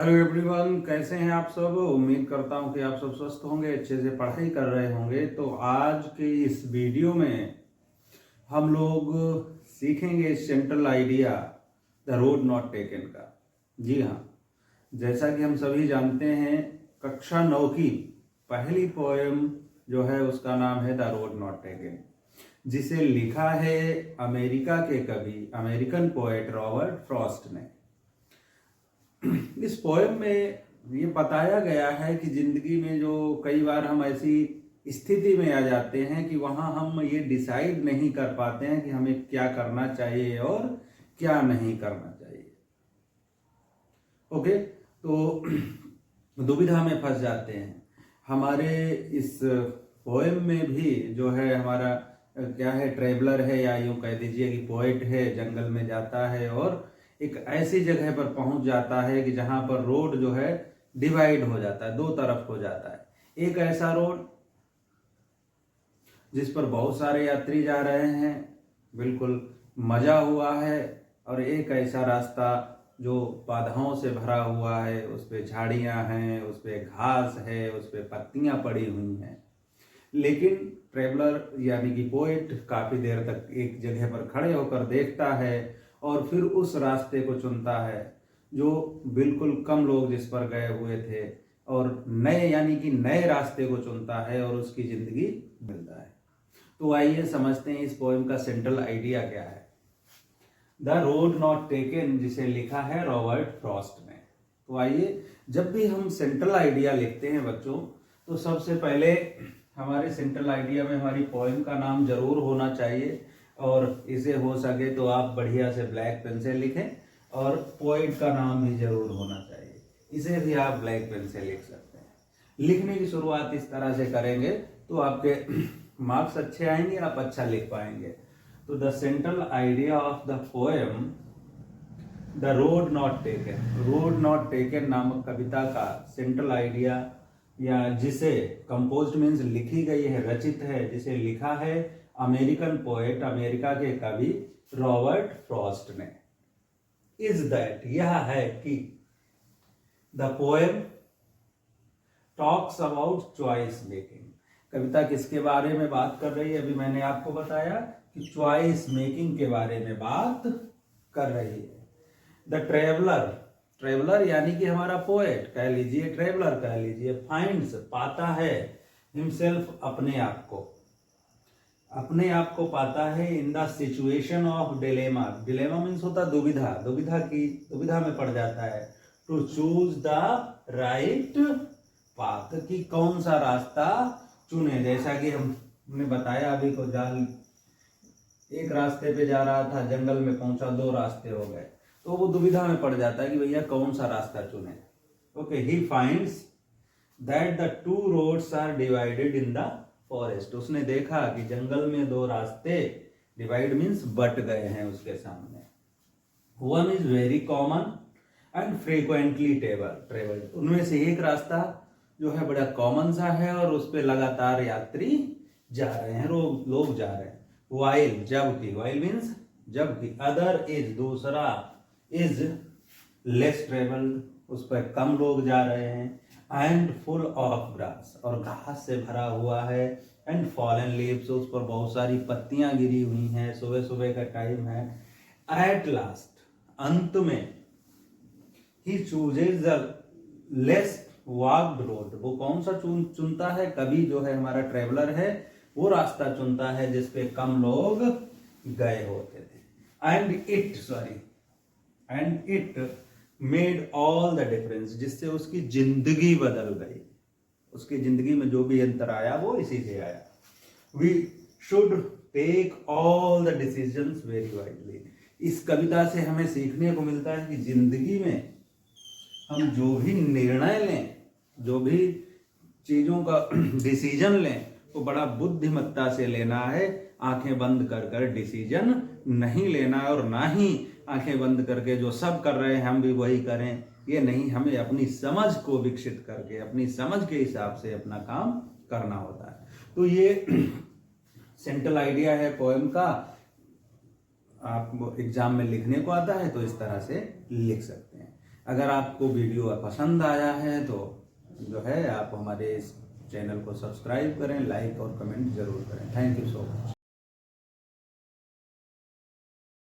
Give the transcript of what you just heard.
Hello everyone, कैसे हैं आप सब। उम्मीद करता हूं कि आप सब स्वस्थ होंगे, अच्छे से पढ़ाई कर रहे होंगे। तो आज के इस वीडियो में हम लोग सीखेंगे central idea the road not taken का। जी हाँ, जैसा कि हम सभी जानते हैं, कक्षा 9 की पहली पोएम जो है उसका नाम है द रोड नॉट टेकन, जिसे लिखा है अमेरिका के कवि, अमेरिकन पोएट रॉबर्ट फ्रॉस्ट ने। इस पोएम में ये बताया गया है कि जिंदगी में जो कई बार हम ऐसी स्थिति में आ जाते हैं कि वहां हम ये डिसाइड नहीं कर पाते हैं कि हमें क्या करना चाहिए और क्या नहीं करना चाहिए। ओके, तो दुविधा में फंस जाते हैं। हमारे इस पोएम में भी जो है हमारा क्या है, ट्रेवलर है या यूं कह दीजिए कि पोएट है, जंगल में जाता है और एक ऐसी जगह पर पहुंच जाता है कि जहां पर रोड जो है डिवाइड हो जाता है, दो तरफ हो जाता है। एक ऐसा रोड जिस पर बहुत सारे यात्री जा रहे हैं, बिल्कुल मजा हुआ है, और एक ऐसा रास्ता जो बाधाओं से भरा हुआ है, उस पे झाड़ियां हैं, उस पे घास है, उस पे पत्तियां पड़ी हुई हैं। लेकिन ट्रेवलर यानी कि पोएट काफी देर तक एक जगह पर खड़े होकर देखता है और फिर उस रास्ते को चुनता है जो बिल्कुल कम लोग जिस पर गए हुए थे, और नए यानी कि नए रास्ते को चुनता है और उसकी जिंदगी मिलता है। तो आइए समझते हैं इस पोएम का सेंट्रल आइडिया क्या है। द रोड नॉट टेकन, जिसे लिखा है रॉबर्ट फ्रॉस्ट ने। तो आइए, जब भी हम सेंट्रल आइडिया लिखते हैं बच्चों, तो सबसे पहले हमारे सेंट्रल आइडिया में हमारी पोएम का नाम जरूर होना चाहिए, और इसे हो सके तो आप बढ़िया से ब्लैक पेन से लिखें, और पोएट का नाम भी जरूर होना चाहिए, इसे भी आप ब्लैक पेन से लिख सकते हैं। लिखने की शुरुआत इस तरह से करेंगे तो आपके मार्क्स अच्छे आएंगे, आप अच्छा लिख पाएंगे। तो the central idea of the poem the road not taken, road not taken नामक कविता का सेंट्रल आइडिया, या जिसे कंपोज्ड मीन्स लिखी गई है, रचित है, जिसे लिखा है अमेरिकन पोएट, अमेरिका के कवि रॉबर्ट फ्रॉस्ट ने, इज दैट, यह है कि the poem talks about choice making. कविता किसके बारे में बात कर रही है? अभी मैंने आपको बताया कि चॉइस मेकिंग के बारे में बात कर रही है। द ट्रेवलर, ट्रेवलर यानी कि हमारा पोएट कह लीजिए, ट्रेवलर कह लीजिए, फाइंड्स, पाता है, हिमसेल्फ, अपने आप को, अपने आप को पाता है, in the situation of dilemma, dilemma means होता दुविधा, दुविधा में पड़ जाता है, to choose the right path, कि कौन सा रास्ता चुने। जैसा कि हमने बताया अभी को, जाल एक रास्ते पे जा रहा था, जंगल में पहुंचा, दो रास्ते हो गए, तो वो दुविधा में पड़ जाता है कि भैया कौन सा रास्ता चुने। Okay, he finds that the two roads are divided in the forest, उसने देखा कि जंगल में दो रास्ते, डिवाइड मीन्स बट गए हैं उसके सामने। One is very common and frequently travelled, उनमें से एक रास्ता जो है बड़ा कॉमन सा है और उस पर लगातार यात्री जा रहे हैं, लोग जा रहे हैं। वाइल, जबकि, वाइल मीन्स जबकि, अदर इज, दूसरा, इज लेस ट्रेवल्ड, उस पर कम लोग जा रहे हैं, एंड फुल ऑफ ग्रास, और घास से भरा हुआ है, एंड फॉलन लीव्स, उस पर बहुत सारी पत्तियां गिरी हुई हैं, सुबह सुबह का टाइम है। एट लास्ट, अंत में, he chooses the less walked road, वो कौन सा चुनता है? कभी जो है हमारा ट्रेवलर है, वो रास्ता चुनता है जिसपे कम लोग गए होते थे। And it made all the difference, जिससे उसकी जिंदगी बदल गई, उसकी जिंदगी में जो भी अंतर आया वो इसी से आया। We should take all the decisions very wisely, इस कविता से हमें सीखने को मिलता है कि जिंदगी में हम जो भी निर्णय लें, जो भी चीजों का डिसीजन लें, तो बड़ा बुद्धिमत्ता से लेना है, आंखें बंद कर कर डिसीजन नहीं लेना है, और ना ही आंखें बंद करके जो सब कर रहे हैं हम भी वही करें, ये नहीं, हमें अपनी समझ को विकसित करके अपनी समझ के हिसाब से अपना काम करना होता है। तो ये सेंट्रल आइडिया है पोएम का, आप एग्जाम में लिखने को आता है तो इस तरह से लिख सकते हैं। अगर आपको वीडियो पसंद आया है तो जो है आप हमारे इस चैनल को सब्सक्राइब करें, लाइक और कमेंट जरूर करें। Thank you so much.